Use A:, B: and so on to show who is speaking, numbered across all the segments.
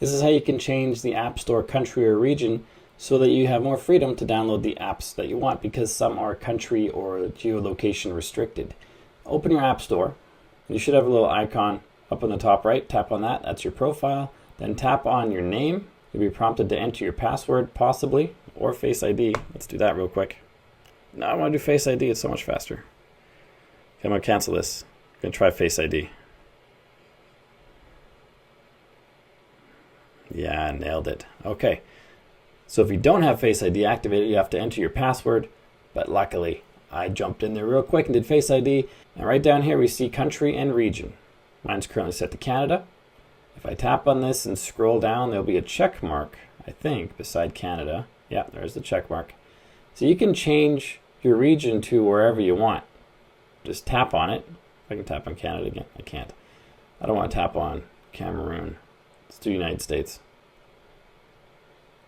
A: This is how you can change the App Store country or region so that you have more freedom to download the apps that you want, because some are country or geolocation restricted. Open your App Store. You should have a little icon up on the top right. Tap on that. That's your profile. Then tap on your name. You'll be prompted to enter your password, possibly, or Face ID. Let's do that real quick. No, I want to do Face ID. It's so much faster. Okay, I'm going to cancel this. I'm going to try Face ID. Yeah, nailed it. Okay. So if you don't have Face ID activated, you have to enter your password. But luckily, I jumped in there real quick and did Face ID. And right down here, we see country and region. Mine's currently set to Canada. If I tap on this and scroll down, there'll be a check mark, I think, beside Canada. Yeah, there's the check mark. So you can change your region to wherever you want. Just tap on it. I can tap on Canada again. I can't. I don't want to tap on Cameroon. Let's do United States.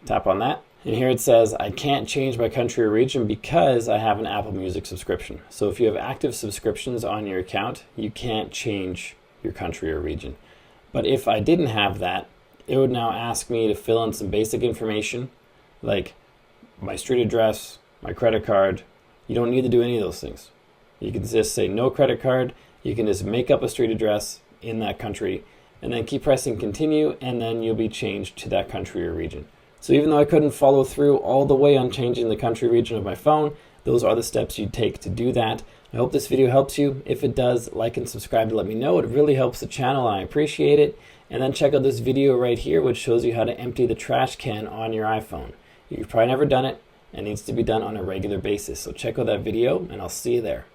A: Tap on that. And here it says, I can't change my country or region because I have an Apple Music subscription. So if you have active subscriptions on your account, you can't change your country or region. But if I didn't have that, it would now ask me to fill in some basic information like my street address, my credit card. You don't need to do any of those things. You can just say no credit card. You can just make up a street address in that country and then keep pressing continue, and then you'll be changed to that country or region. So even though I couldn't follow through all the way on changing the country region of my phone, those are the steps you take to do that. I hope this video helps you. If it does, like and subscribe to let me know. It really helps the channel. I appreciate it. And then check out this video right here, which shows you how to empty the trash can on your iPhone. You've probably never done it, and it needs to be done on a regular basis. So check out that video, and I'll see you there.